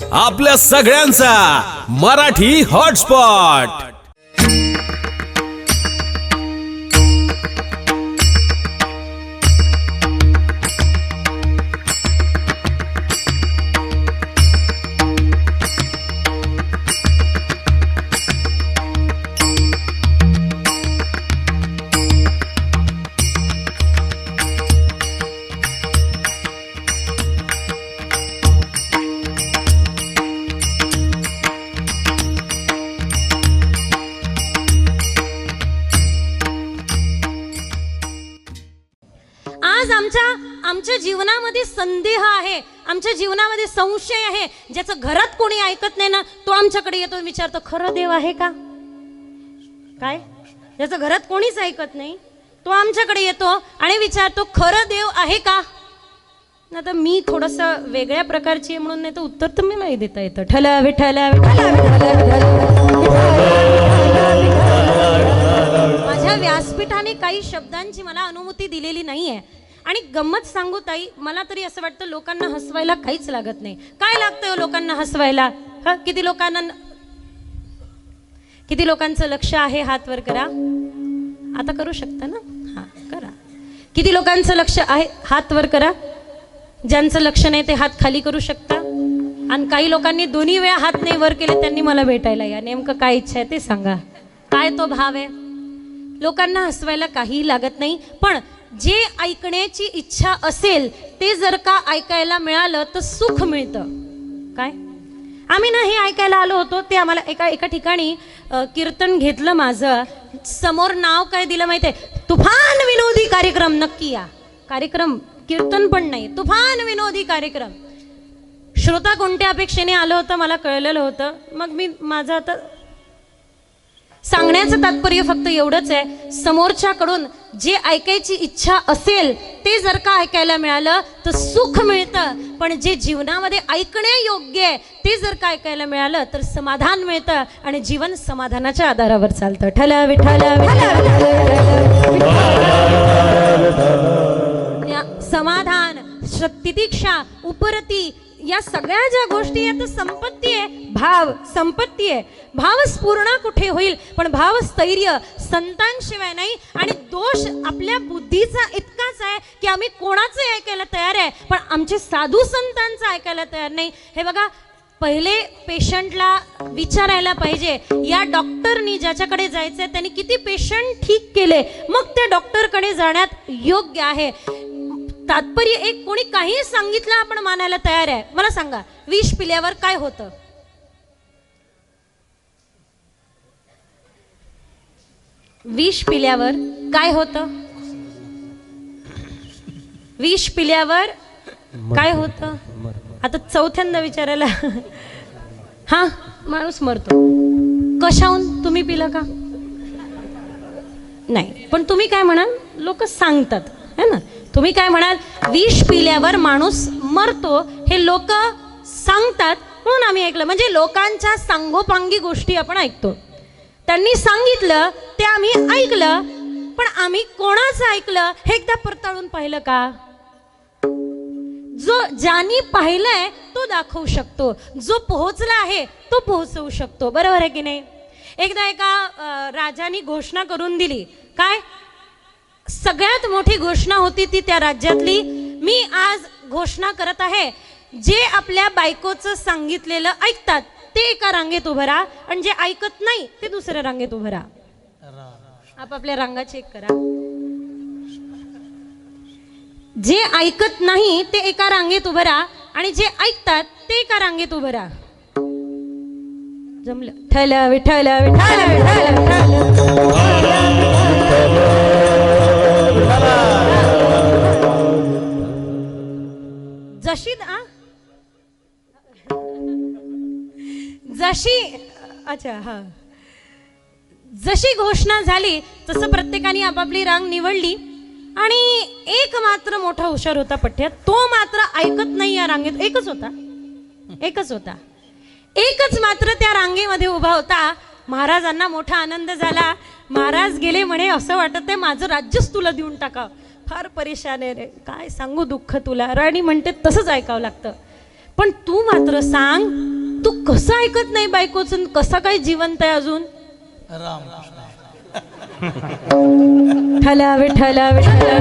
आपल्या सगळ्यांचा मराठी हॉटस्पॉट। आज आमच्या जीवनामध्ये संदेह आहे, आमच्या जीवनामध्ये संशय आहे, ज्याचं घरात कोणी ऐकत नाही ना, तो आमच्याकडे येतो, विचारतो खरं देव आहे का? काय? ज्याचं घरात कोणीच ऐकत नाही तो आमच्याकडे येतो आणि विचारतो खरं देव आहे का? ना तर मी थोडंसं वेगळ्या प्रकारची आहे म्हणून, नाही तर उत्तर तर मलाही देता येतं, ठला विठला माझ्या व्यासपीठाने काही शब्दांची मला अनुमती दिलेली नाहीये। आणि गंमत सांगू ताई, मला तरी असं वाटतं लोकांना हसवायला काहीच लागत नाही। काय लागतं लोकांना हसवायला? किती लोकांचं लक्ष आहे? हात वर करा, आता करू शकता ना? हा करा। किती लोकांचं लक्ष आहे? हात वर करा। ज्यांचं लक्ष नाही ते हात खाली करू शकता। आणि काही लोकांनी दोन्ही वेळा हात नाही वर केले, त्यांनी मला भेटायला या। नेमकं काय इच्छा आहे ते सांगा, काय तो भाव आहे? लोकांना हसवायला काही लागत नाही, पण जे ऐकण्याची इच्छा असेल ते जर का ऐकायला मिळालं तर सुख मिळतं। काय? आम्ही ना हे ऐकायला आलो होतो, ते आम्हाला एका ठिकाणी कीर्तन घेतलं माझं, समोर नाव काय दिलं माहितीये? तुफान विनोदी कार्यक्रम। नक्की या कार्यक्रम, कीर्तन पण नाही, तुफान विनोदी कार्यक्रम। श्रोता कोणत्या अपेक्षेने आलं होतं मला कळलेलं होतं। मग मी माझं आता सांगण्याचं तात्पर्य फक्त एवढंच आहे, समोरच्याकडून जे ऐकायची इच्छा असेल ते जर का ऐकायला मिळालं तर सुख मिळतं, पण जे जीवनामध्ये ऐकण्यायोग्य आहे ते जर का ऐकायला मिळालं तर समाधान मिळतं आणि जीवन समाधानाच्या आधारावर चालतं। ठला विठला समाधान, तितिक्षा, उपरती, या सगळ्या ज्या गोष्टी आहेत संपत्ती आहे, भाव संपत्ती आहे। भाव स्फूर्ण कुठे होईल? पण भाव स्थैर्य संतांशिवाय नाही। आणि दोष आपल्या बुद्धीचा इतकाच आहे की आम्ही कोणाचं ऐकायला तयार आहे, पण आमचे साधू संतांचं ऐकायला तयार नाही। हे बघा, पहिले पेशंटला विचारायला पाहिजे या डॉक्टरनी ज्याच्याकडे जायचंय त्यांनी किती पेशंट ठीक केले, मग त्या डॉक्टरकडे जाण्यात योग्य आहे। तात्पर्य एक, कोणी काही सांगितलं आपण मानायला तयार आहे। मला सांगा, विष पिल्यावर काय होतं? विष पिल्यावर काय होतं? विष पिल्यावर काय होतं? आता चौथ्यांदा विचारायला हा, माणूस मरतो। कशाहून? तुम्ही पिलं का? नाही, पण तुम्ही काय म्हणाल? लोक सांगतात है ना, तुम्ही काय म्हणाल? विष पिल्यावर माणूस मरतो, हे लोक सांगतात म्हणून आम्ही ऐकलं। म्हणजे लोकांच्या सांगोपांगी गोष्टी आपण ऐकतो, त्यांनी सांगितलं ते आम्ही ऐकलं, पण आम्ही कोणाचं ऐकलं हे एकदा पडताळून पाहिलं का? जो ज्यानी पाहिलंय तो दाखवू शकतो, जो पोहोचला आहे तो पोहोचवू शकतो, बरोबर आहे की नाही? एकदा एका राजाने घोषणा करून दिली, काय? सगळ्यात मोठी घोषणा होती ती त्या राज्यातली, मी आज घोषणा करत आहे, जे आपल्या बायकोचं सांगितलेलं ऐकतात ते एका रांगेत उभं राहा, आणि जे ऐकत नाही ते दुसऱ्या रांगेत उभं राहा। आपापल्या रांगा चेक करा। जे ऐकत नाही ते एका रांगेत उभं राहा, आणि जे ऐकतात ते एका रांगेत उभं राहा। जमलं? ठला विठला विठला जशी घोषणा झाली तसं प्रत्येकाने आपापली रांग निवडली, आणि एक मात्र मोठा हुशार होता पठ्यात, तो मात्र ऐकत नाही या रांगेत। एकच होता, एकच मात्र त्या रांगेमध्ये उभा होता। महाराजांना मोठा आनंद झाला। महाराज गेले म्हणे, असं वाटत आहे माझं राज्यच तुला देऊन टाका, फार परेशान आहे रे, काय सांगू दुःख तुला। राणी म्हणते तसंच ऐकावं लागतं, पण तू मात्र सांग तू कसं ऐकत नाही बायकोचं, कसा काय जिवंत आहे अजून? रामकृष्ण विठ्ठला विठ्ठला विठ्ठला.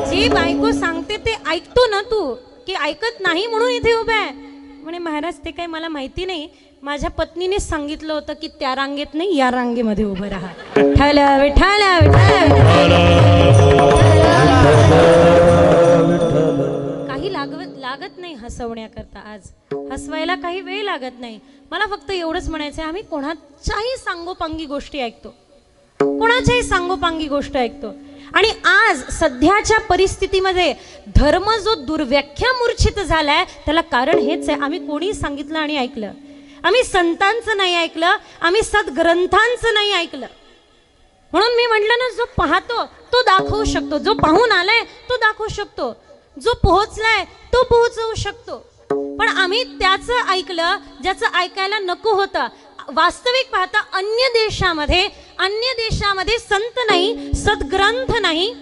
जे बायको सांगते ते ऐकतो ना तू, की ऐकत नाही म्हणून इथे उभा आहे? म्हणे महाराज ते काही मला माहिती नाही, माझ्या पत्नीने सांगितलं होतं की त्या रांगेत नाही या रांगेमध्ये उभं राहा. विठ्ठला विठ्ठला विठ्ठला. काही लागत नाही हसवण्याकरता, आज हसवायला काही वेळ लागत नाही. मला फक्त एवढंच म्हणायचं आहे, आम्ही कोणाच्याही सांगोपांगी गोष्टी ऐकतो, कोणाच्याही सांगोपांगी गोष्ट ऐकतो. आणि आज सध्याच्या परिस्थितीमध्ये धर्म जो दुर्व्याख्या मूर्छित झालाय त्याला कारण हेच आहे, आम्ही कोणी सांगितलं आणि ऐकलं. आम्ही संतांचं नाही ऐकलं, आम्ही सद्ग्रंथांचं नाही ऐकलं. म्हणून मी म्हटलं ना, जो पाहतो तो दाखवू शकतो, जो पाहून आलाय तो दाखवू शकतो, जो पोहोचलाय तो पोहोचवू शकतो. पण आम्ही त्याचं ऐकलं ज्याचं ऐकायला नको होतं. वास्तविक पाहता अन्य देशामध्ये संत नाही, सद्ग्रंथ नाही,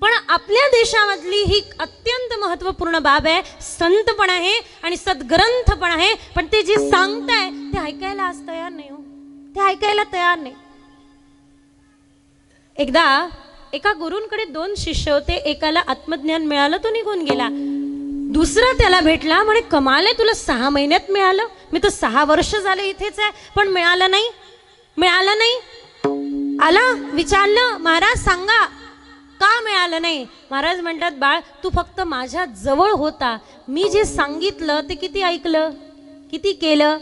पण आपल्या देशामधली ही अत्यंत महत्त्वपूर्ण बाब आहे. संत पण आहे आणि सद्ग्रंथ पण आहे, पण ते जे सांगताय ते ऐकायला आज तयार नाही हो, ते ऐकायला तयार नाही. एकदा एका गुरूंकडे 2 शिष्य होते, एकाला आत्मज्ञान मिळालं तो निघून गेला, दुसरा त्याला भेटला, म्हणे कमाल आहे, तुला 6 महिन्यात मिळालं, मी तर 6 वर्ष झाले इथेच आहे पण मिळालं नाही. आला विचारलं, महाराज सांगा का मिळालं नाही? महाराज म्हणतात, बाळ तू फक्त माझ्या जवळ होता, मी जे सांगितलं ते किती ऐकलं, किती केलं?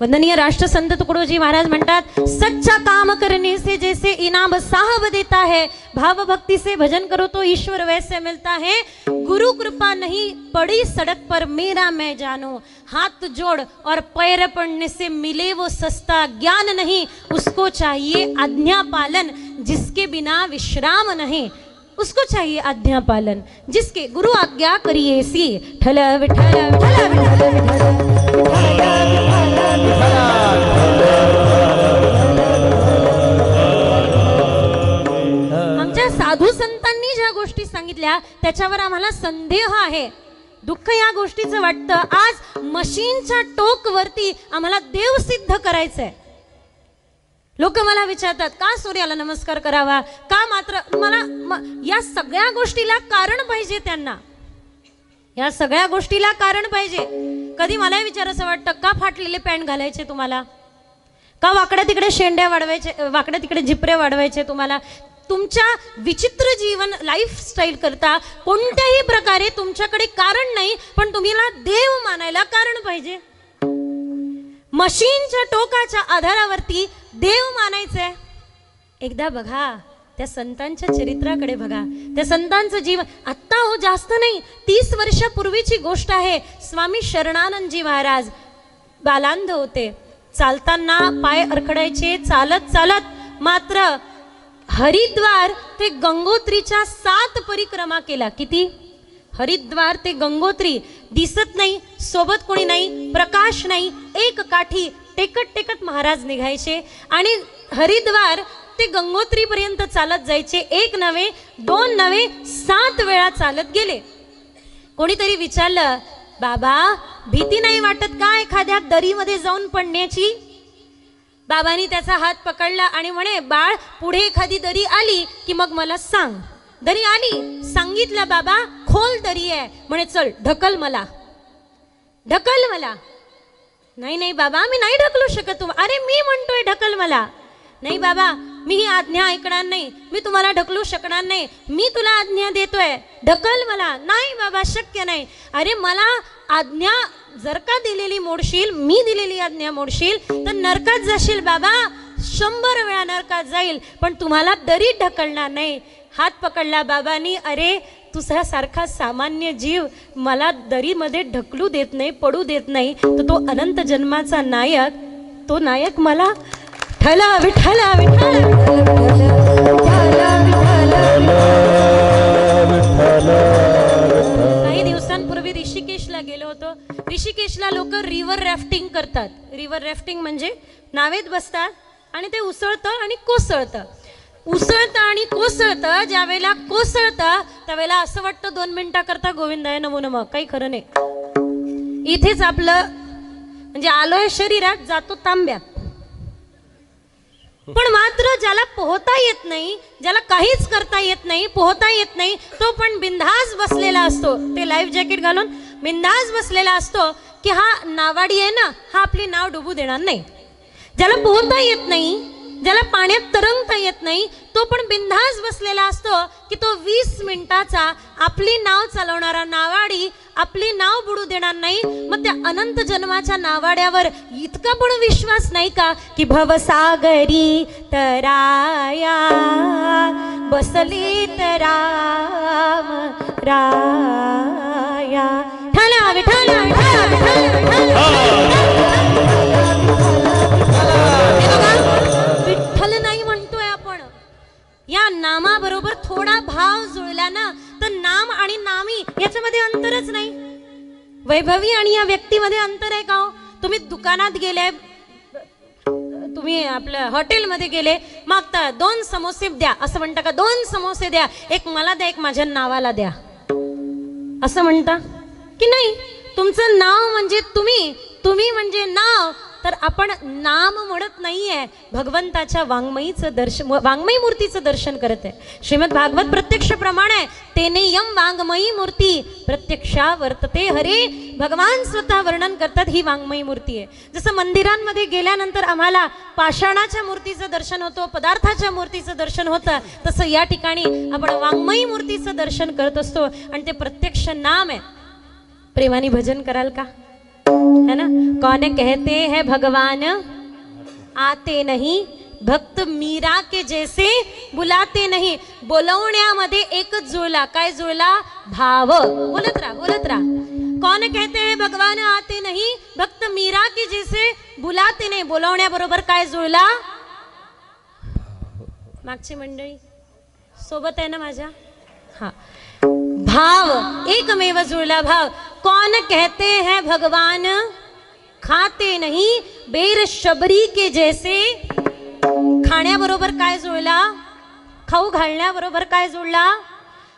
वंदनीय राष्ट्रसंत तुकडोजी महाराज म्हणतात, सच्चा काम करने से जैसे इनाम साहब देता है, भाव भक्ति से भजन करो तो ईश्वर वैसे मिलता है. गुरु कृपा नहीं पड़ी सड़क पर मेरा मैं जानो, हाथ जोड़ और पैर पड़ने से मिले वो सस्ता ज्ञान नहीं, उसको चाहिए आज्ञा पालन जिसके बिना विश्राम नहीं. उसको चाहिए आज्ञा पालन जिसके गुरु आज्ञा करिए सी. ठल विठल विठल विठल विठल. आमच्या साधू संतांनी ज्या गोष्टी सांगितल्या त्याच्यावर आम्हाला संदेह आहे, दुःख या गोष्टीचं वाटतं. आज मशीनच्या टोक वरती आम्हाला देव सिद्ध करायचंय. लोक मला विचारतात, का सूर्याला नमस्कार करावा, का मात्र मला या सगळ्या गोष्टीला कारण पाहिजे, त्यांना या सगळ्या गोष्टीला कारण पाहिजे. कधी मला विचारायचं वाटतं, का फाटलेले पॅन्ट घालायचे तुम्हाला, का वाकड्या तिकडे शेंड्या वाढवायचे, वाकड्या तिकडे झिपरे वाढवायचे तुम्हाला? तुमच्या विचित्र जीवन लाईफस्टाईल करता कोणत्याही प्रकारे तुमच्याकडे कारण नाही, पण तुम्हाला देव मानायला कारण पाहिजे. मशीनच्या टोकाच्या आधारावरती देव मानायचंय. एकदा बघा त्या संतांच्या चरित्राकडे, बघा त्या संतांचं जीवन. आत्ता हो जास्त नाही, 30 वर्षापूर्वीची गोष्ट आहे. स्वामी शरणानंदजी महाराज बालांध होते, चालताना पाय अडखडायचे, चालत चालत मात्र हरिद्वार ते गंगोत्रीच्या 7 परिक्रमा केला. किती? हरिद्वार ते गंगोत्री. दिसत नाही, सोबत कोणी नाही, प्रकाश नाही, एक काठी टेकत टेकत महाराज निघायचे आणि हरिद्वार ते गंगोत्री पर्यंत चालत जायचे. 1 नव्हे 2 नव्हे 7 वेळा चालत गेले. कोणीतरी विचारलं, बाबा भीती नाही वाटत का एखाद्या दरीमध्ये जाऊन पडण्याची? बाबांनी त्याचा हात पकडला आणि म्हणे, बाळ पुढे एखादी दरी आली की मग मला सांग. दरी आली, सांगितलं बाबा खोल दरी आहे. म्हणे चल ढकल मला, ढकल मला. नाही नाही बाबा मी नाही ढकलू शकत. अरे मी म्हणतोय ढकल मला. नाही बाबा मी ही आज्ञा ऐकणार नाही, मी तुम्हाला ढकलू शकणार नाही, मी तुला आज्ञा देतोय, ढकल मला. नाही बाबा शक्य नाही. अरे मला आज्ञा जर का दिलेली मोडशील, मी दिलेली आज्ञा मोडशील तर नरकात जाशील बाबा, 100 वेळा नरकात जाईल, पण तुम्हाला दरीत ढकलणार नाही. हात पकडला बाबांनी. अरे तुझ्यासारखा सामान्य जीव मला दरीमध्ये ढकलू देत नाही, पडू देत नाही, तर तो अनंत जन्माचा नायक, तो नायक मला ठला विठला विठला. काही दिवसांपूर्वी ऋषिकेशला गेलो होतो. ऋषिकेशला लोक रिव्हर रॅफ्टिंग करतात. रिव्हर रॅफ्टिंग म्हणजे नावेत बसतात आणि ते उसळतं आणि कोसळतं. उसळतं आणि कोसळतं. ज्या वेळेला कोसळतं त्यावेळेला असं वाटतं 2 मिनिटाकरता गोविंदाय नमो नमः, काही खरं नाही. इथेच आपलं म्हणजे आलोय शरीरात, जातो तांब्यात. पण मात्र ज्याला पोहता येत नाही, ज्याला काहीच करता येत नाही, पोहता येत नाही, तो पण बिंदास बसलेला असतो. ते लाईफ जॅकेट घालून बिंदास बसलेला असतो की हा नावाडी आहे ना, हा आपली नाव डुबू देणार नाही. ज्याला पोहता येत नाही, ज्याला पाण्यात तरंगता येत नाही, तो पण बिंदास बसलेला असतो की तो 20 मिनिटाचा आपली नाव चालवणारा नावाडी आपली नाव बुडू देणार नाही. मग त्या अनंत जन्माच्या नावाड्यावर इतका पण विश्वास नाही का की भवसागरी तराया बसले तराम राया. ठला विठला विठला विठ्ठल नाही म्हणतोय आपण. या नामाबरोबर थोडा भाव जुळला ना तर नाम आणि नामी याच्यामध्ये अंतरच नाही. वैभवी आणि या व्यक्तीमध्ये अंतर आहे का हो? तुम्ही दुकानात गेले, तुम्ही आपल्या हॉटेलमध्ये गेले, मागता 2 समोसे द्या, असं म्हणता का 2 समोसे द्या, एक मला द्या, एक माझ्या नावाला द्या, असं म्हणता की नाही? तुमचं नाव म्हणजे तुम्ही, तुम्ही म्हणजे नाव. तर आपण नाम म्हणत नाहीये, भगवंताच्या वाङ्मयीचं दर्शन, वाङ्मयी मूर्तीचं दर्शन करत आहे. श्रीमद भागवत प्रत्यक्ष प्रमाणे तेनेयम वाङ्मयी मूर्ती प्रत्यक्षा वर्तते हरे. भगवान स्वतः वर्णन करतात ही वाङ्मयी मूर्ती आहे. जसं मंदिरांमध्ये गेल्यानंतर आम्हाला पाषाणाच्या मूर्तीचं दर्शन होतं, पदार्थाच्या मूर्तीचं दर्शन होतं, तसं या ठिकाणी आपण वाङ्मयी मूर्तीचं दर्शन करत असतो आणि ते प्रत्यक्ष नाम आहे. प्रेमाने भजन कराल का? है ना? कौन कहते हैं भगवान आते नहीं, भक्त मीरा के जैसे बुलाते नहीं. बोलवण्यामध्ये एकच जुळला, काय जुळला? भाव. बोलत राहा, बोलत राहा. कौन कहते हैं भगवान आते नहीं, भक्त मीरा के जैसे बुलाते नहीं. बोलवण्याबरोबर काय जुळला? मागची मंडळी सोबत आहे ना माझ्या? हा, भाव एकमेव जुळला भाव. कौन कहते हैं भगवान खाते नहीं, बेर शबरी के जैसे. खाण्याबरोबर काय जुळला? खाऊ घालण्याबरोबर काय जुळला?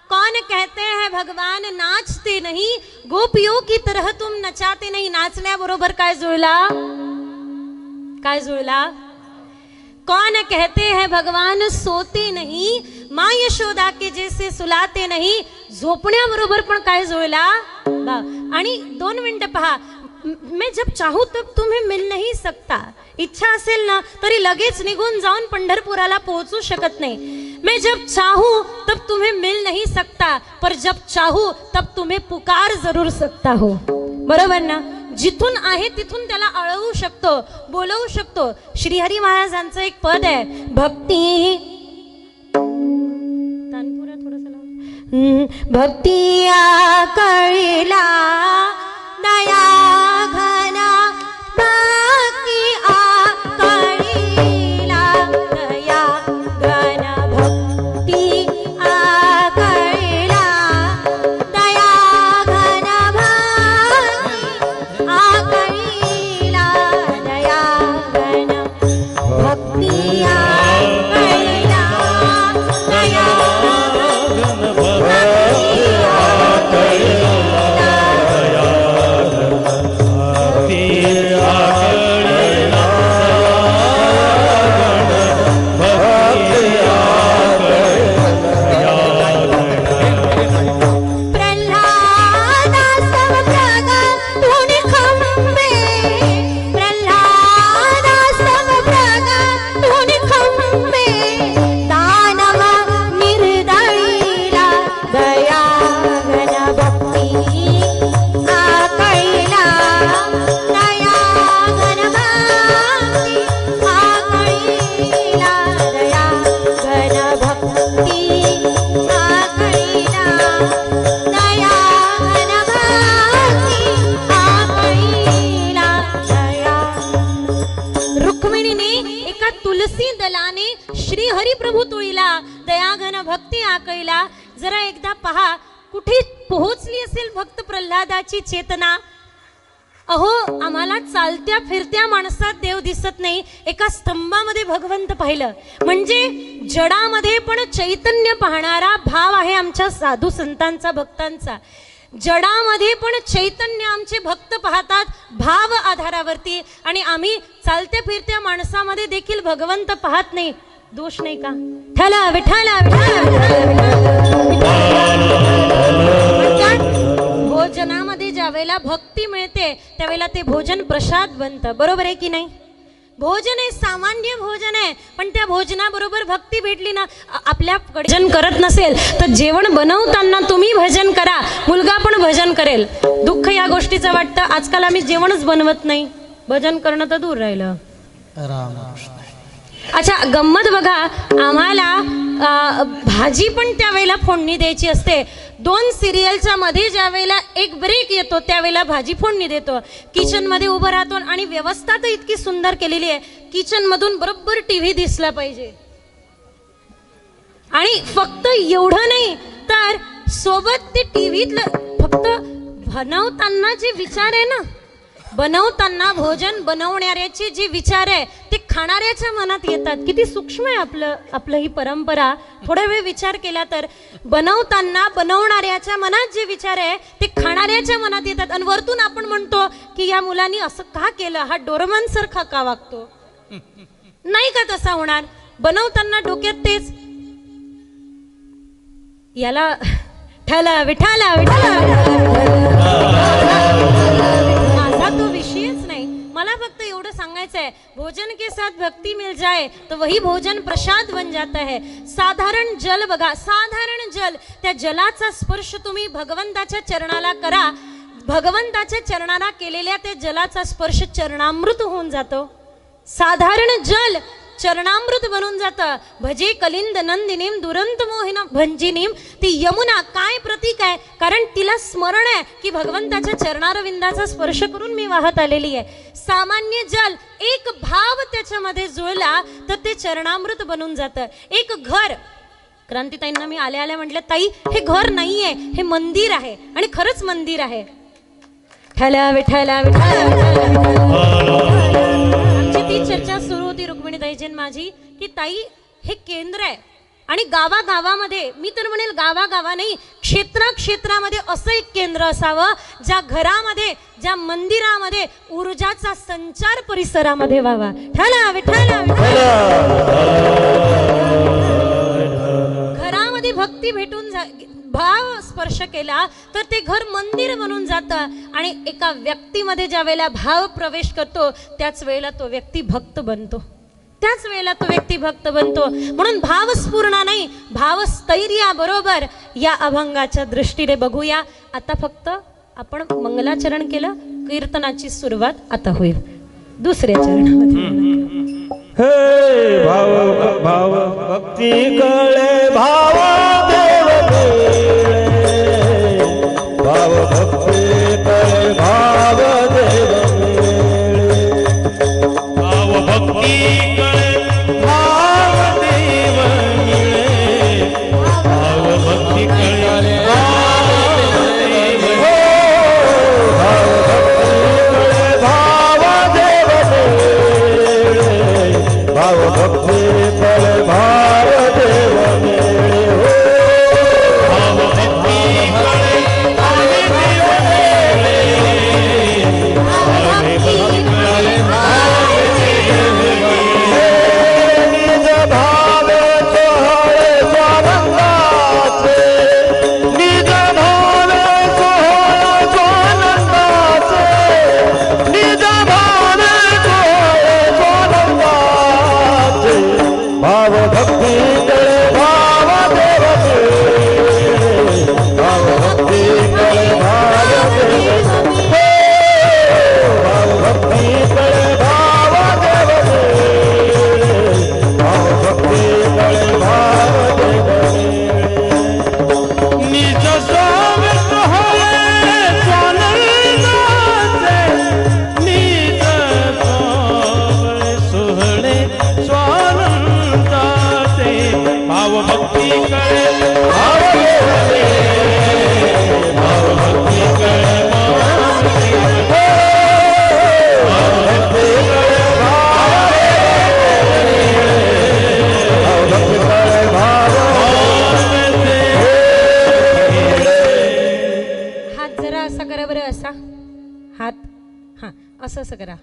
कौन कहते हैं भगवान नाचते नहीं, गोपियों की तरह तुम नचाते नहीं. नाचण्याबरोबर काय जुळला? काय जुळला? कौन कहते हैं भगवान सोते नहीं, माँ यशोदा के जैसे सुलाते नहीं. झोपण्याबरोबर पण काय जुळला? आणि 2 मिनिटं पहा. मैं जब चाहूं तब तुम्हें मिल नहीं सकता. इच्छा असेल ना तरी लगेच निघून जाऊन पंढरपुराला पोहोचू शकत नाही. मैं जब चाहूं तब तुम्हें मिल नहीं सकता, पर जब चाहूं तब तुम्हें पुकार जरूर सकता हो. बरोबर ना? जिथून आहे तिथून त्याला अळवू शकतो, बोलवू शकतो. श्रीहरी महाराजांचं एक पद आहे, भक्ती तानपुरा थोडंसं भक्ती कळला दया घना, भक्ती कळला दया घन, भक्ती कळला दया घन, भक्ती कळला दया घन, भक्ती कळला दया हरिप्रभू तुळीला दयाघन भक्ती आकळीला. जरा एकदा पहा, कुठे पोहोचली असेल भक्त प्रल्हादाची चेतना? अहो आम्हाला चालत्या फिरत्या माणसात देव दिसत नाही, एका स्तंभामध्ये भगवंत पाहिलं. म्हणजे जडामध्ये पण चैतन्य पाहणारा भाव आहे आमच्या साधू संतांचा, भक्तांचा. जडामध्ये पण चैतन्य आमचे भक्त पाहतात भाव आधारावरती, आणि आम्ही चालत्या फिरत्या माणसामध्ये देखील भगवंत पाहत नाही. दोष नाही का? ठला विठाला भोजनामध्ये ज्या वेळेला भक्ती मिळते त्यावेळेला ते भोजन प्रसाद बनतं. बरोबर आहे की नाही? भोजन हे सामान्य भोजन आहे, पण त्या भोजनाबरोबर भक्ती भेटली ना. आपल्याकडे भजन करत नसेल तर जेवण बनवताना तुम्ही भजन करा, मुलगा पण भजन करेल. दुःख या गोष्टीचं वाटतं आजकाल आम्ही जेवणच बनवत नाही, भजन करणं तर दूर राहिलं. अच्छा गंमत बघा, आम्हाला भाजी पण त्यावेळेला फोडणी द्यायची असते. 2 सिरियलच्या मध्ये ज्या वेळेला एक ब्रेक येतो त्यावेळेला भाजी फोडणी देतो. किचन मध्ये उभं राहतो आणि व्यवस्था तर इतकी सुंदर केलेली आहे, किचन मधून बरोबर टीव्ही दिसला पाहिजे. आणि फक्त एवढं नाही तर सोबत ते टीव्हीतलं फक्त बनवताना जे विचार आहे ना, बनवताना भोजन बनवणाऱ्याचे जे विचार आहे ते खाणाऱ्याच्या मनात येतात. किती सूक्ष्म आहे आपलं ही परंपरा. थोडा वेळ विचार केला तर बनवताना बनवणाऱ्याच्या मनात जे विचार आहे ते खाणाऱ्याच्या मनात येतात. आणि वरतून आपण म्हणतो की या मुलांनी असं का केलं, हा डोरेमॉन सारखा का वागतो. नाही का तसा होणार? बनवताना डोक्यात तेच, याला ठला विठाला तो विषयच नाही. मला फक्त एवढं सांगायचं आहे, भोजन के साथ भक्ति मिल जाए तो वही भोजन प्रसाद बन जाता है. साधारण जल बघा, साधारण जल, त्या जलाचा स्पर्श तुम्ही भगवंताच्या चरणाला करा, भगवंताच्या चरणाला केलेल्या त्या जलाचा स्पर्श चरणामृत होऊन जातो. साधारण जल चरणामृत बनून जातं. भजे कलिंद नंदिनीम दुरंत मोहिना भंजिनीम. ती यमुना काय प्रतीक आहे? कारण तिला स्मरण आहे की भगवंताच्या चरणारविंदाचा स्पर्श करून मी वाहत आलेली आहे. सामान्य जल, एक भाव त्याच्यामध्ये जुळला तर ते चरणामृत बनून जातं. एक घर, क्रांतीताईंना मी आल्या आल्या म्हटलं, ताई हे घर नाहीये, हे मंदिर आहे. आणि खरंच मंदिर आहे. ठला विठाला आमची ती चर्चा सुरू होती रुक्मिणीताईची माझी की ताई हे केंद्र आहे आणि गावागावामध्ये, मी तर म्हणेल गावागावा नाही, क्षेत्रामध्ये असं एक केंद्र असावं ज्या घरामध्ये, ज्या मंदिरामध्ये ऊर्जाचा संचार परिसरामध्ये व्हावा. ठला विठाला घरामध्ये भक्ती भेटून भाव स्पर्श केला तर ते घर मंदिर बनून जातं. आणि एका व्यक्तीमध्ये ज्या वेळेला भाव प्रवेश करतो त्याच वेळेला तो व्यक्ती भक्त बनतो, त्याच वेळेला तो व्यक्ती भक्त बनतो. म्हणून भावस्फूर्णा नाही, भावस्थैर्या बरोबर या अभंगाच्या दृष्टीने बघूया. आता फक्त आपण मंगलाचरण केलं, कीर्तनाची सुरुवात आता होईल दुसऱ्या चरणामध्ये. हे भाव भाव भक्ती कळे भाव देव मिळे, भाव भक्ती कळे भाव देव मिळे, भाव भक्ती कळे भाव देव मिळे, भाव भक्ती कळे भाव भक्ती कळे भाव देव मिळे, भाव भक्ती कळे भाव देव मिळे, हात हां असं असं करा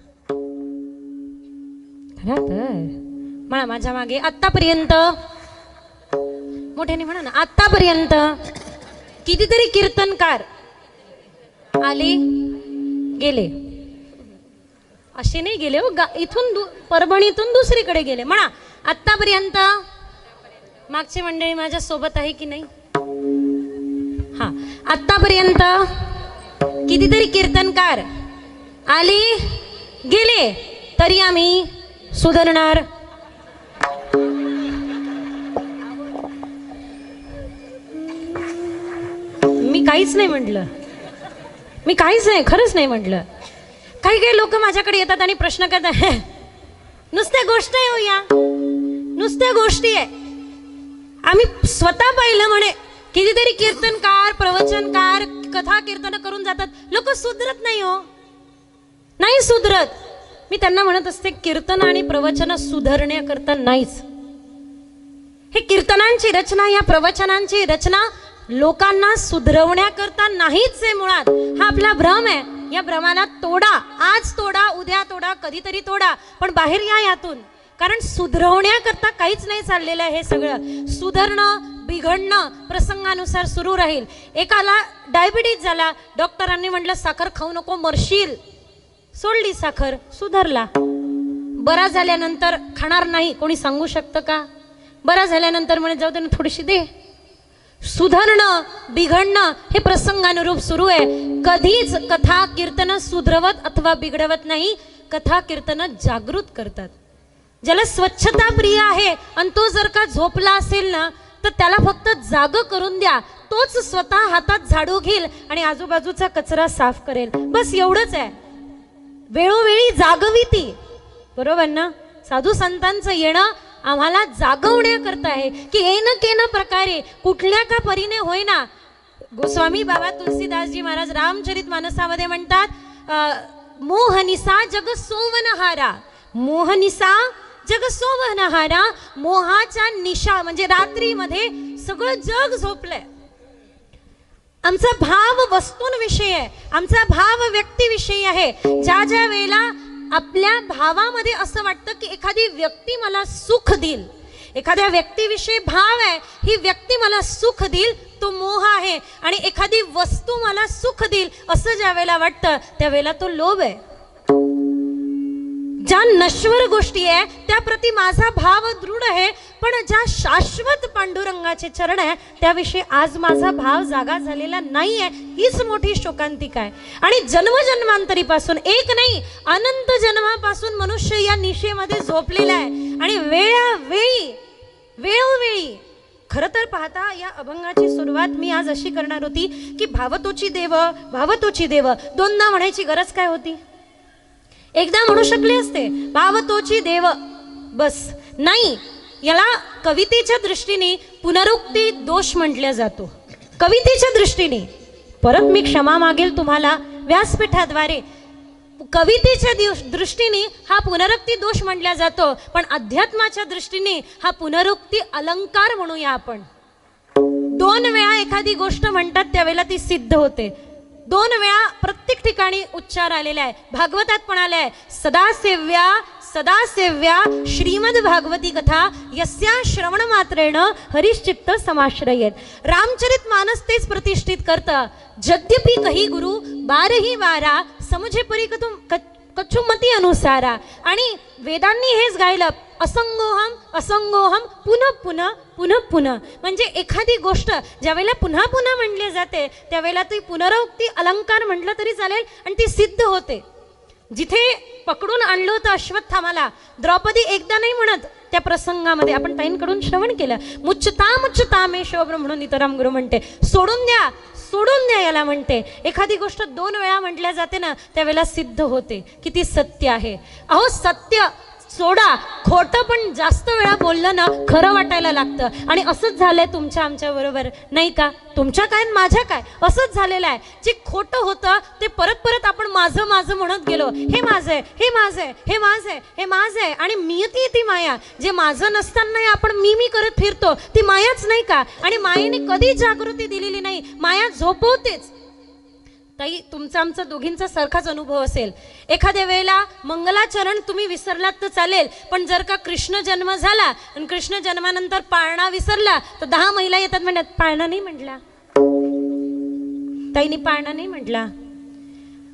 करा तर म्हणा माझ्या मागे. आत्तापर्यंत मोठ्याने म्हणा ना. आत्तापर्यंत कितीतरी कीर्तनकार आले गेले. असे नाही गेले हो, इथून परभणीतून दुसरीकडे गेले. म्हणा आत्तापर्यंत. मागची मंडळी माझ्या सोबत आहे की नाही? हा. आत्तापर्यंत कितीतरी कीर्तनकार आले गेले तरी आम्ही सुधारणार. मी काहीच नाही म्हटलं. मी काहीच नाही, खरंच नाही म्हटलं. काही काही लोक माझ्याकडे येतात आणि प्रश्न करतात, नुसत्या गोष्ट आहे हो या, नुसत्या गोष्टी आहे. आम्ही स्वतः पाहिलं म्हणे कितीतरी कीर्तनकार प्रवचनकार कथा कीर्तन करून जातात, लोक सुधरत नाही हो, नाही सुधरत. मी त्यांना म्हणत असते कीर्तन आणि प्रवचन सुधारण्याकरता नाहीच. हे कीर्तनांची रचना या प्रवचनांची रचना लोकांना सुधरवण्याकरता नाहीच आहे. मुळात हा आपला भ्रम आहे. या भ्रमाला तोडा. आज तोडा, उद्या तोडा, कधीतरी तोडा, पण बाहेर या यातून. कारण सुधरवण्याकरता काहीच नाही चाललेलं आहे. हे सगळं सुधारणं बिघडणं प्रसंगानुसार सुरू राहील. एकाला डायबिटीज झाला, डॉक्टरांनी म्हटलं साखर खाऊ नको मरशील, सोडली साखर, सुधारला. बरा झाल्यानंतर खाणार नाही, कोणी सांगू शकतं का? बरा झाल्यानंतर म्हणे जाऊ दे ना थोडीशी दे. सुधारणं बिघडणं हे प्रसंगानुरूप सुरू आहे. कधीच कथा कीर्तन सुधरवत अथवा बिघडवत नाही. कथा कीर्तन जागृत करतात. ज्याला स्वच्छता प्रिय आहे आणि तो जर का झोपला असेल ना तर त्याला फक्त जाग करून द्या. तोच स्वतः हातात झाडू घेईल आणि आजूबाजूचा कचरा साफ करेल. बस एवढंच आहे. वेळोवेळी जागविती, बरोबर ना? साधू संतांचं येणं आम्हाला जागवण्याकरता आहे की येन केन प्रकारे कुठल्या का परीने होईना. गोस्वामी बाबा तुलसीदासजी महाराज रामचरित मानसामध्ये म्हणतात मोहनिसा जग सोवनहारा. मोहनिसा जग सोवनहारा. मोहाच्या निशा म्हणजे रात्रीमध्ये सगळं जग झोपलंय. आमचा भाव वस्तूंविषयी आहे, आमचा भाव व्यक्तीविषयी आहे. ज्या ज्या वेळेला आपल्या भावामध्ये असं वाटतं की एखादी व्यक्ती मला सुख देईल, एखाद्या व्यक्तीविषयी भाव आहे, ही व्यक्ती मला सुख देईल, तो मोह आहे. आणि एखादी वस्तू मला सुख देईल असं ज्या वेळेला वाटतं त्यावेळेला तो लोभ आहे. ज्या नश्वर गोष्टी आहे त्याप्रती माझा भाव दृढ आहे, पण ज्या शाश्वत पांडुरंगाचे चरण आहे त्याविषयी आज माझा भाव जागा झालेला नाहीये. हीच मोठी शोकांतिका आहे. आणि जन्मजन्मांतरीपासून एक नाही अनंत जन्मापासून मनुष्य या निशेमध्ये झोपलेला आहे. आणि वेळोवेळी खरं तर पाहता या अभंगाची सुरुवात मी आज अशी करणार होती की भावतोची देव दोनदा म्हणायची गरज काय होती? एकदा म्हणू शकले असते भावतोची देव, बस. नाही, याला कवितेच्या दृष्टीने पुनरुक्ती दोष म्हटला जातो. कवितेच्या दृष्टीने परत मी क्षमा मागेल तुम्हाला व्यासपीठाद्वारे. कवितेच्या दृष्टीने हा पुनरुक्ती दोष म्हटला जातो, पण अध्यात्माच्या दृष्टीने हा पुनरुक्ती अलंकार म्हणूया आपण. दोन वेळा एखादी गोष्ट म्हणतात त्यावेळेला ती सिद्ध होते. दोन वेळा प्रत्येक ठिकाणी उच्चार आलेला आहे. भागवतात पण आलाय सदासेव्या श्रीमद भागवती कथा यस्या श्रवण मात्रेण हरिश्चित्त समाश्रयेत. रामचरित मानस तेच प्रतिष्ठित करतं. यद्यपि कही गुरु बारही वारा समझे परी कचुमती अनुसारा. आणि वेदांनी हेच गायलं असंगोहम पुनः. म्हणजे एखादी गोष्ट ज्यावेळेला पुन्हा पुन्हा म्हणली जाते त्यावेळेला ती पुनरुक्ती अलंकार म्हटलं तरी चालेल आणि ती सिद्ध होते. जिथे पकडून आणलं होतं अश्वत्थामाला, द्रौपदी एकदा नाही म्हणत त्या प्रसंगामध्ये. आपण ताईंकडून श्रवण केलं. मुच्चता मे शोभ्र म्हणून नितराम गुरु म्हणते सोडून द्या याला म्हणते. एखादी गोष्ट दोन वेळा म्हटल्या जाते ना त्यावेळेला सिद्ध होते की ती सत्य आहे. अहो सत्य सोडा, खोटं पण जास्त वेळा बोललं ना खरं वाटायला लागतं. आणि असंच झालंय तुमच्या आमच्या बरोबर, नाही का? तुमच्या काय माझ्या काय असंच झालेलं आहे. जे खोटं होतं ते परत आपण माझं म्हणत गेलो. हे माझं आहे आणि मी ती माया. जे माझं नसताना आपण मी करत फिरतो ती मायाच नाही का? आणि मायेने कधी जागृती दिलेली नाही. माया झोपवतेच. ताई, तुमचा आमचा दोघींचा सारखाच अनुभव असेल. एखाद्या वेळेला मंगलाचरण तुम्ही विसरलात तर चालेल, पण जर का कृष्ण जन्म झाला आणि कृष्ण जन्मानंतर पाळणा विसरला तर 10 महिला येतात म्हणतात पाळणा नाही म्हटला, ताईनी पाळणा नाही म्हटला.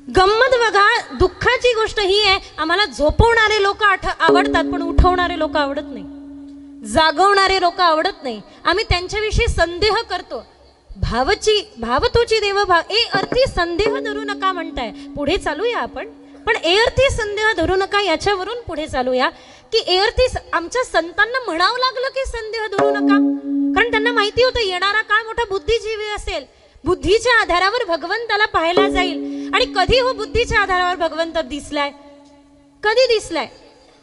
गंमत बघा, दुःखाची गोष्ट ही आहे, आम्हाला झोपवणारे लोक आवडतात पण उठवणारे लोक आवडत नाही, जागवणारे लोक आवडत नाही. आम्ही त्यांच्याविषयी संदेह करतो. भावतोची देव भाव ए अर्थी संदेह धरू नका म्हणताय, पुढे चालूया आपण. पण ए अर्थी संदेह धरू नका याच्यावरून पुढे चालूया की ए अर्थी आमच्या संतांना म्हणावं लागलं की संदेह धरू नका, कारण त्यांना माहिती होतं येणारा काळ मोठा बुद्धिजीवी असेल, बुद्धीच्या आधारावर भगवंताला पाहायला जाईल. आणि कधी हो बुद्धीच्या आधारावर भगवंत दिसलाय? कधी दिसलाय?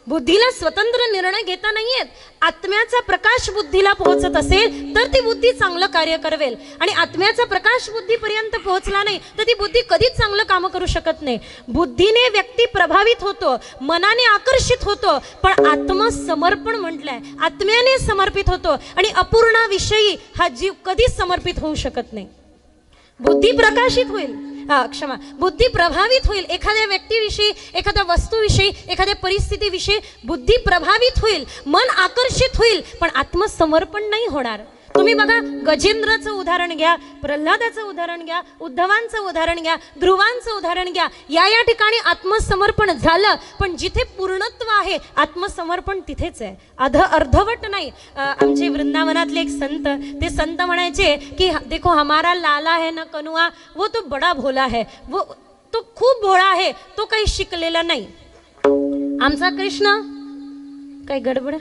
बुद्धीला स्वतंत्र निर्णय घेता नाहीयेत. आत्म्याचा प्रकाश बुद्धीला पोहोचत असेल तर ती बुद्धी चांगलं कार्य करवेल, आणि आत्म्याचा प्रकाश बुद्धीपर्यंत पोहोचला नाही तर ती बुद्धी कधीच चांगलं काम करू शकत नाही. बुद्धीने व्यक्ती प्रभावित होतो, मनाने आकर्षित होतो, पण आत्मसमर्पण म्हटलंय, आत्म्याने समर्पित होतो. आणि अपूर्णाविषयी हा जीव कधीच समर्पित होऊ शकत नाही. बुद्धी प्रकाशित होईल, बुद्धी प्रभावित होईल, एखाद्या व्यक्तीविषयी, एखाद्या वस्तूविषयी, एखाद्या परिस्थितीविषयी बुद्धी प्रभावित होईल, मन आकर्षित होईल, पण आत्मसमर्पण नाही होणार. तुम्ही बघा, गजेंद्रचं उदाहरण घ्या, प्रल्हादाचं उदाहरण घ्या, उद्धवांचं उदाहरण घ्या, ध्रुवांचं उदाहरण घ्या. या ठिकाणी आत्मसमर्पण झालं, पण जिथे पूर्णत्व आहे आत्मसमर्पण तिथेच आहे, अर्धवट नाही. आमचे वृंदावनातले एक संत, ते संत म्हणायचे की देखो हमारा लाला है ना कनुआ, वो तो बड़ा भोला है, वो तो खूप भोळा आहे, तो काही शिकलेला नाही. आमचा कृष्ण काही गडबड,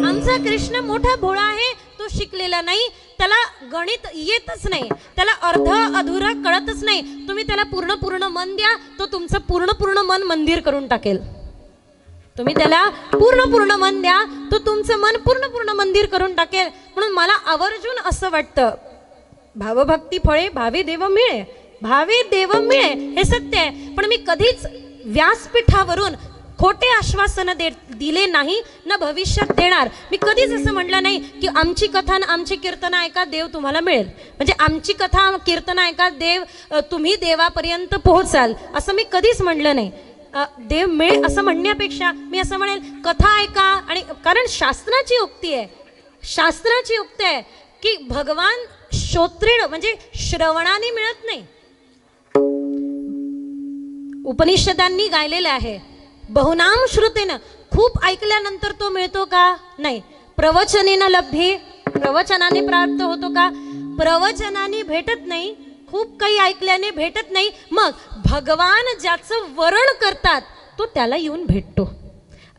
आमचा कृष्ण मोठा भोळा आहे, तो शिकलेला नाही, त्याला गणित येतच नाही, त्याला अर्ध अधुरा कळतच नाही. तुम्ही त्याला पूर्ण मन द्या, तो तुमचं पूर्ण मन मंदिर करून टाकेल. तुम्ही त्याला पूर्ण मन द्या, तो तुमचं मन पूर्ण मंदिर करून टाकेल. म्हणून मला आवर्जून असं वाटतं, भावभक्ती फळे भावे देव मिळे, भावे देव मिळे हे सत्य आहे. पण मी कधीच व्यासपीठावरून खोटे आश्वासन दिले नाही, न भविष्यात देणार. मी कधीच असं म्हटलं नाही की आमची कथा आणि आमची कीर्तन ऐका देव तुम्हाला मिळेल, म्हणजे आमची कथा कीर्तन ऐका देव तुम्ही देवापर्यंत पोहोचाल, असं मी कधीच म्हटलं नाही. देव मिळेल असं म्हणण्यापेक्षा मी असं म्हणेल कथा ऐका. आणि कारण शास्त्राची उक्ती आहे, शास्त्राची उक्ती आहे की भगवान श्रोत्रेण म्हणजे श्रवणाने मिळत नाही. उपनिषदांनी गायलेलं आहे, बहुनाम श्रुतेनं, खूप ऐकल्यानंतर तो मिळतो का? नाही. प्रवचनेनं लभ्ये, प्रवचनाने प्राप्त होतो का? प्रवचनाने भेटत नाही, खूप काही ऐकल्याने भेटत नाही. मग भगवान ज्याचं वरण करतात तो त्याला येऊन भेटतो.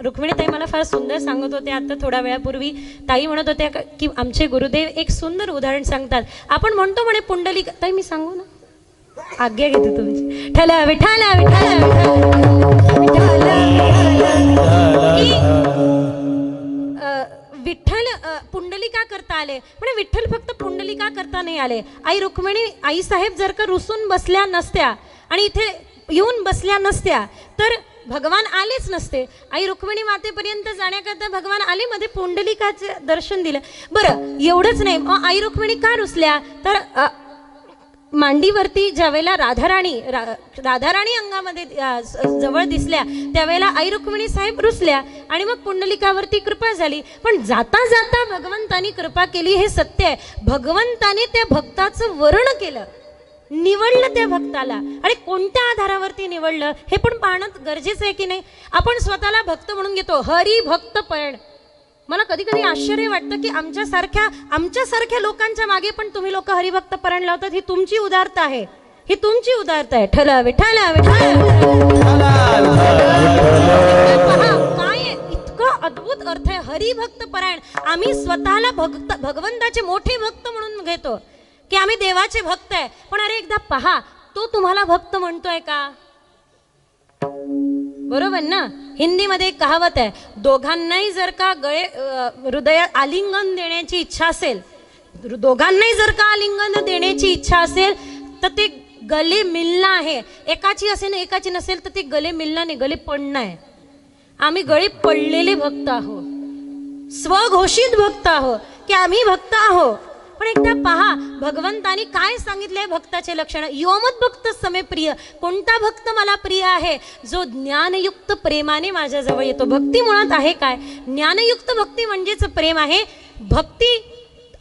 रुक्मिणी ताई मला फार सुंदर सांगत होते आता थोड्या वेळापूर्वी. ताई म्हणत होत्या की आमचे गुरुदेव एक सुंदर उदाहरण सांगतात. आपण म्हणतो म्हणे पुंडलिक, ताई मी सांगू ना, आज्ञा घेते तुमची. ठला विठाला विठाला विठ्ठल पुंडलिका करता आले. म्हणजे विठ्ठल फक्त पुंडलिका करता नाही आले. आई रुक्मिणी, आई साहेब जर का रुसून बसल्या नसत्या आणि इथे येऊन बसल्या नसत्या तर भगवान आलेच नसते. आई रुक्मिणी मातेपर्यंत जाण्याकरता भगवान आले, मध्ये पुंडलिकाचं दर्शन दिलं. बरं, एवढंच नाही, आई रुक्मिणी का रुसल्या तर मांडीवरती ज्यावेळेला राधाराणी अंगामध्ये जवळ दिसल्या त्यावेळेला आई रुक्मिणी साहेब रुसल्या आणि मग पुंडलिकावरती कृपा झाली. पण जाता जाता भगवंतानी कृपा केली हे सत्य आहे. भगवंताने त्या भक्ताचं वर्ण केलं, निवडलं त्या भक्ताला. आणि कोणत्या आधारावरती निवडलं हे पण पाहणं गरजेचं आहे की नाही. आपण स्वतःला भक्त म्हणून घेतो, हरी भक्त पण. मला कधी कधी आश्चर्य वाटतं की आमच्यासारख्या लोकांच्या मागे पण तुम्ही लोक हरिभक्त परायण लावतात. ही तुमची उदारता आहे, ही तुमची उदारता आहे. ठला विठाला काय इतकं अद्भुत अर्थ आहे हरिभक्त परायण. आम्ही स्वतःला भगवंताचे मोठे भक्त म्हणून घेतो की आम्ही देवाचे भक्त आहे. पण अरे एकदा पहा, तो तुम्हाला भक्त म्हणतोय का? बरोबर ना. हिंदीमध्ये एक कहावत आहे, दोघांनाही जर का हृदयात आलिंगन देण्याची इच्छा असेल, दोघांनाही जर का आलिंगन देण्याची इच्छा असेल तर ते गले मिलना आहे. एकाची असेल एकाची नसेल तर ते गले मिलना नाही, गले पडणं आहे. आम्ही गळे पडलेले भक्त आहोत, स्वघोषित भक्त आहोत की आम्ही भक्त आहो. पण एकदा पहा भगवंतानी काय सांगितलंय भक्ताचे लक्षण. योमत भक्त समे प्रिय. कोणता भक्त मला प्रिय आहे? जो ज्ञानयुक्त प्रेमाने माझ्याजवळ येतो. भक्ती मुळात आहे काय? ज्ञानयुक्त भक्ती म्हणजेच प्रेम आहे. भक्ती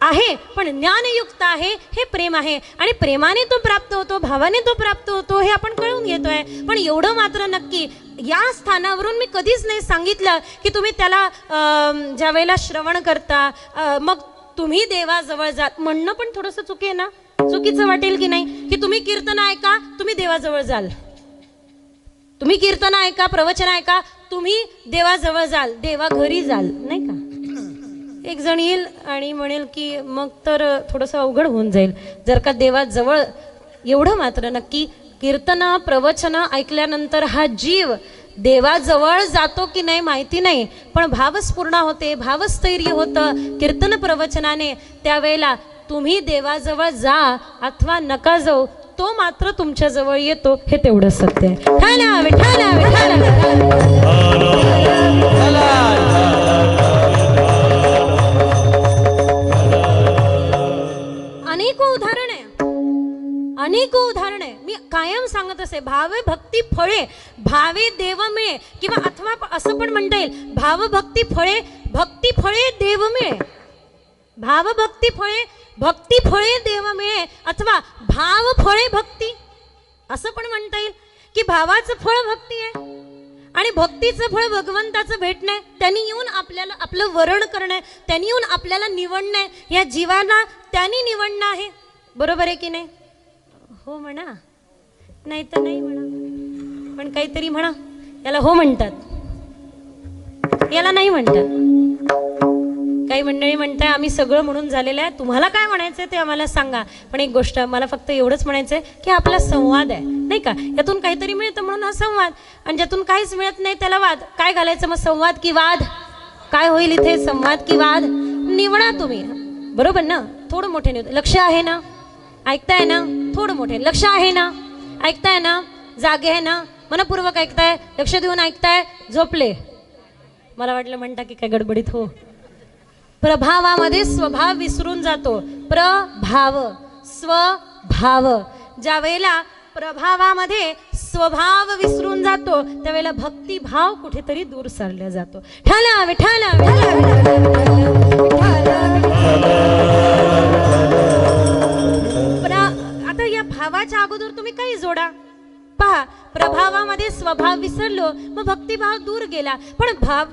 आहे पण ज्ञानयुक्त आहे, हे प्रेम आहे. आणि प्रेमाने तो प्राप्त होतो, भावाने तो प्राप्त होतो, हे आपण कळून घेतोय. पण एवढं मात्र नक्की या स्थानावरून मी कधीच नाही सांगितलं की तुम्ही त्याला ज्या वेळेला श्रवण करता मग तुम्ही देवाजवळ जात म्हणणं पण थोडंसं चुकी आहे ना. चुकीचं वाटेल की नाही की तुम्ही कीर्तन ऐका तुम्ही देवाजवळ जाल, तुम्ही कीर्तन ऐका प्रवचन ऐका तुम्ही देवाजवळ जाल, देवा घरी जाल, नाही का. एक जण येईल आणि म्हणेल की मग तर थोडंसं अवघड होऊन जाईल. जर का देवाजवळ एवढं मात्र नक्की कीर्तन प्रवचन ऐकल्यानंतर हा जीव देवाजवळ जातो की नाही माहिती नाही, पण भावस्फूर्ण होते, भावस्थैर्य होतं कीर्तन प्रवचनाने. त्यावेळेला तुम्ही देवाजवळ जा अथवा नका जाऊ, तो मात्र तुमच्या जवळ येतो, हे तेवढं सत्य आहे. ठाला विठाला विठाला. अनेक उदाहरण आहे. मी कायम सांगत असे भावे भक्ती फळे भावे देव मिळे, किंवा अथवा असं पण म्हणता येईल भाव भक्ती फळे भक्ती फळे देव मिळे. भाव भक्ती फळे भक्ती फळे देव मिळे, अथवा भाव फळे भक्ती असं पण म्हणता येईल की भावाचं फळ भक्ती आहे आणि भक्तीचं फळ भगवंताचं भेटणं आहे. त्यांनी येऊन आपल्याला आपलं वरण करणं, त्यांनी येऊन आपल्याला निवडणं, या जीवाला त्यांनी निवडणं आहे. बरोबर आहे की नाही? हो म्हणा, नाही तर नाही म्हणा, पण काहीतरी म्हणा. याला हो म्हणतात, याला नाही म्हणतात. काही मंडळी म्हणताय आम्ही सगळं म्हणून झालेलं आहे, तुम्हाला काय म्हणायचंय ते आम्हाला सांगा. पण एक गोष्ट मला फक्त एवढंच म्हणायचंय की आपला संवाद आहे, नाही का. यातून काहीतरी मिळतं म्हणून हा संवाद, आणि ज्यातून काहीच मिळत नाही त्याला वाद. काय घालायचं मग? संवाद की वाद? काय होईल इथे? संवाद की वाद? निवडा तुम्ही, बरोबर ना. थोडं मोठे निवड. लक्ष आहे ना? ऐकताय ना? थोडं मोठे लक्ष आहे ना? ऐकताय ना? जागे आहे ना? मनपूर्वक ऐकताय? लक्ष देऊन ऐकताय? झोपले? मला वाटलं म्हणता की काय गडबडीत. हो. प्रभावामध्ये स्वभाव विसरून जातो. प्रभाव स्वभाव. ज्या वेळेला प्रभावामध्ये स्वभाव विसरून जातो त्यावेळेला भक्तिभाव कुठेतरी दूर सारला जातो. ठाला विठाला आता या भावाच्या अगोदर तुम्ही काही जोडा. पहा, प्रभावामध्ये स्वभाव विसरलो मग भक्तिभाव दूर गेला. पण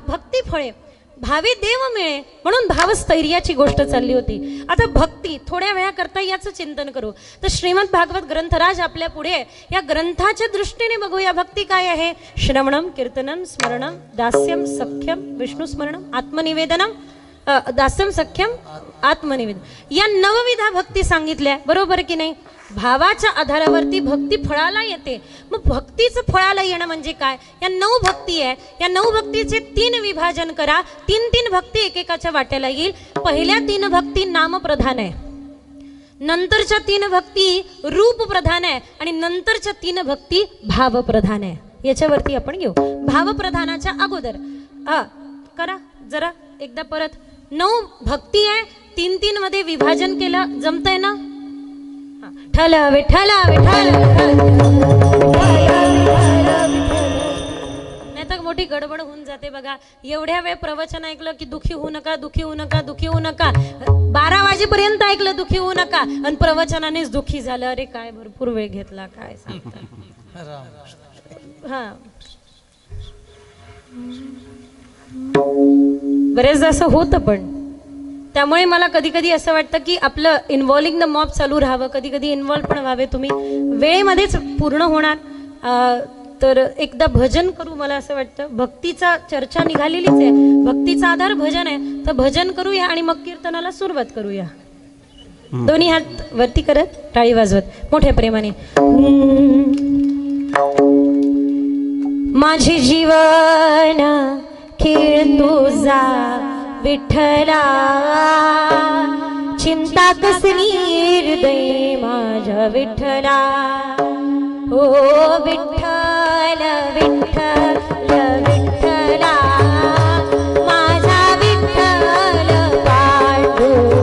भक्ती फळे भावे देव मिळे म्हणून भावस्थैर्याची गोष्ट चालली होती. आता भक्ती थोड्या वेळा करता याचं चिंतन करू. तर श्रीमद भागवत ग्रंथराज आपल्या पुढे या ग्रंथाच्या दृष्टीने बघूया भक्ती काय आहे. श्रवणम कीर्तनम स्मरणम दास्यम सख्यम विष्णू स्मरणम आत्मनिवेदनम दास्यम सख्यम आत्मनिवेदन, या नवविधा भक्ती सांगितल्या. बरोबर की नाही? भावाच्या आधारावरती भक्ती फळाला येते. मग भक्तीचं फळाला येणं म्हणजे काय? या 9 भक्ती आहे. या 9 भक्तीचे 3 विभाजन करा. 3 भक्ती एकेकाच्या वाट्याला येईल. पहिल्या 3 भक्ती नाम प्रधान आहे, नंतरच्या 3 भक्ती रूप प्रधान आहे, आणि नंतरच्या 3 भक्ती भाव प्रधान आहे. याच्यावरती आपण घेऊ. भाव प्रधानाच्या अगोदर करा जरा एकदा परत. 9 भक्ती आहे, 3 मध्ये विभाजन केलं. जमतंय ना? ठला विठला विठल, नाही तर मोठी गडबड होऊन जाते बघा. एवढ्या वेळ प्रवचन ऐकलं की दुखी होऊ नका, दुखी होऊ नका, दुखी होऊ नका. 12 वाजेपर्यंत ऐकलं दुखी होऊ नका आणि प्रवचनानेच दुखी झालं. अरे काय भरपूर वेळ घेतला, काय सांगता. हा, बरेचदा असं होतं. पण त्यामुळे मला कधी कधी असं वाटतं की आपलं इन्व्हॉल्विंग द मॉब चालू राहावं. कधी कधी इन्व्हॉल्व पण व्हावे तुम्ही. वेळेमध्येच पूर्ण होणार. तर एकदा भजन करू. मला असं वाटतं भक्तीचा चर्चा निघालेलीच आहे, भक्तीचा आधार भजन आहे. तर भजन करूया आणि मग कीर्तनाला सुरुवात करूया. दोन्ही हात वरती करत टाळी वाजवत मोठ्या प्रेमाने. माझे जीवन खेळ तुझा विठ्ठला, चिंता कसली हृदय माझ्या विठ्ठला. हो विठ्ठल विठ्ठल विठ्ठला, माझा विठ्ठल पांडुरंगा.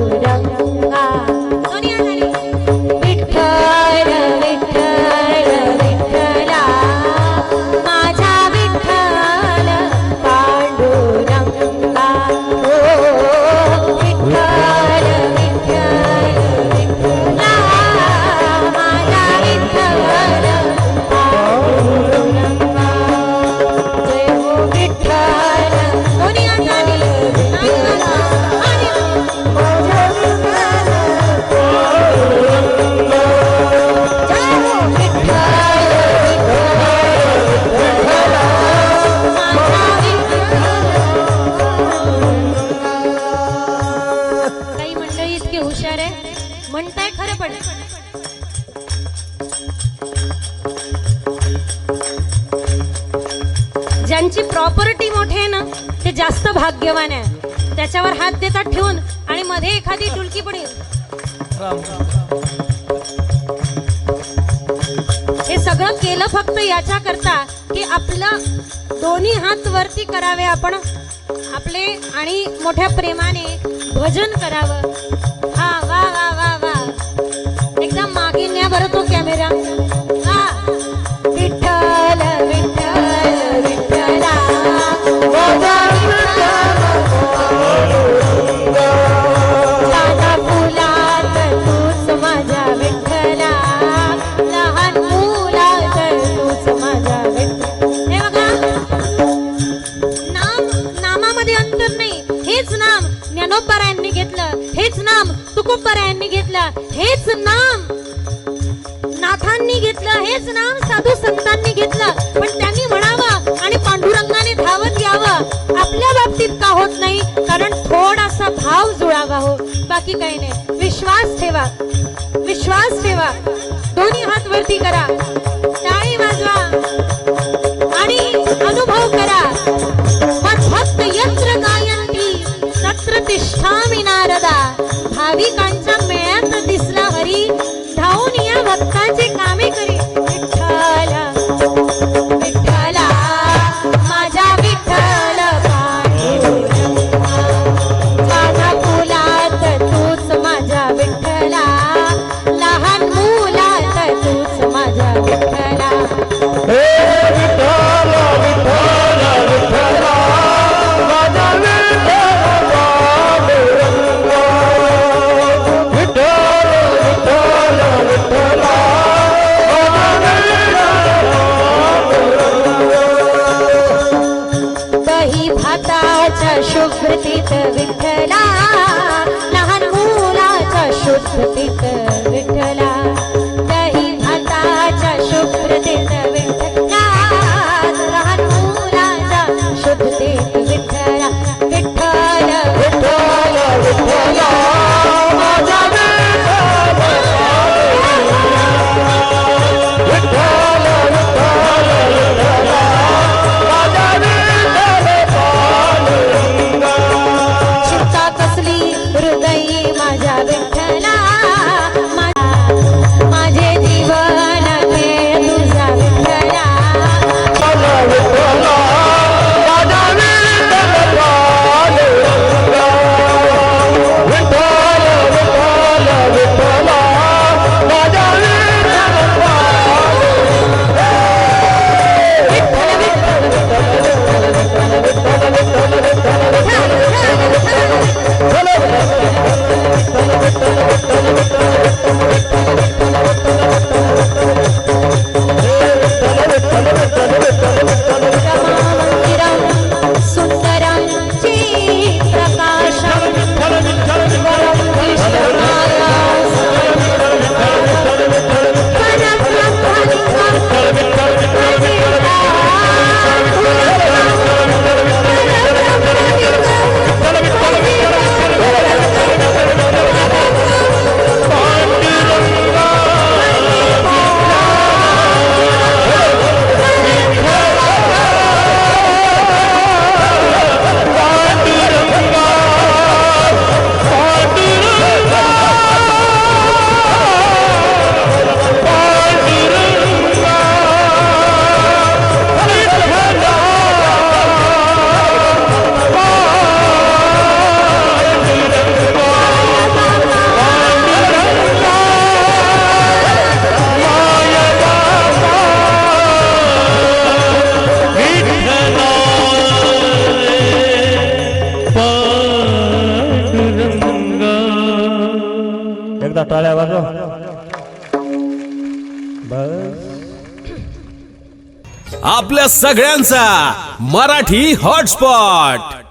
म्हणताय खरं पण ज्यांची प्रॉपर्टी मोठी आहे ना ते जास्त भाग्यवान आहे. त्याच्यावर हात देतात ठेवून आणि मध्ये एखादी डुलकी पडेल. हे सगळं केलं फक्त याच्या करता की आपलं दोन्ही हात वरती करावे आपण आपले आणि मोठ्या प्रेमाने भजन करावं. हा वा वा वा वा एकदम मागे न्या बरं तो कॅमेरा. हा विठ्ठल विठ्ठल विठ्ठला साधा फुलात तूच माझ्या विठ्ठला लहान मुलात तूच माझ्या विठ्ठला. हे बघा नामामध्ये अंतर नाही. हेच नाम ज्ञानोबरायांनी घेतलं, हेच नाम तुकोबरायांनी घेतलं, हेच नाम नाथांनी घेतलं, हेच नाम साधू संतांनी घेतलं. पण त्यांनी म्हणावं आणि पांडुरंगाने धावत यावं. आपल्या बाबतीत का होत नाही? कारण थोडासा भाव जुळावा हो, बाकी काही नाही. विश्वास ठेवा, विश्वास ठेवा. दोन्ही हात वरती करा, टाळी वाजवा आणि अनुभव करा. मद्भक्त यत्र गायंती तत्र तिष्ठामि नारदा. भाविकांच्या मेळ्यात दिसला हरी, धावून या भक्ताचे कामे करी. विठ्ठला विठ्ठला माझा विठ्ठल पांडुरंगा माझा फुलात तूच माझ्या विठ्ठला लहान मुलात तूच माझ्या विठ्ठला. हे विठ्ठल विठ्ठल विठ्ठला माझा विठ्ठल पांडुरंगा. विठ्ठल विठ्ठल विठ्ठला माझा दही भाताच्या शुभ्रतीत विठ्ठला लहान मुलाच्या शुद्धतीत विठ्ठला. दही भाताच्या शुभ्रतीत विठ्ठला लहान मुलाच्या शुद्धतीत विठ्ठला. विठ्ठल विठ्ठल विठ्ठला माझा विठ्ठल विठ्ठल विठ्ठल विठ्ठला माझा विठ्ठल पांडुरंगा. चिंता कसली हृदयी माझ्या विठ्ठला माझे जीवन खेळ तुझा विठ्ठला. माझा विठ्ठला माझा विठ्ठल पांडुरंगा. विठ्ठल विठ्ठल विठ्ठला माझा विठ्ठल पांडुरंगा. विठ्ठल विठ्ठल विठ्ठल विठ्ठल विठ्ठल विठ्ठल सुंदरं प्रकाशं एकदा टाळ्या वाजव. बस आपल्या सगळ्यांचा मराठी हॉटस्पॉट.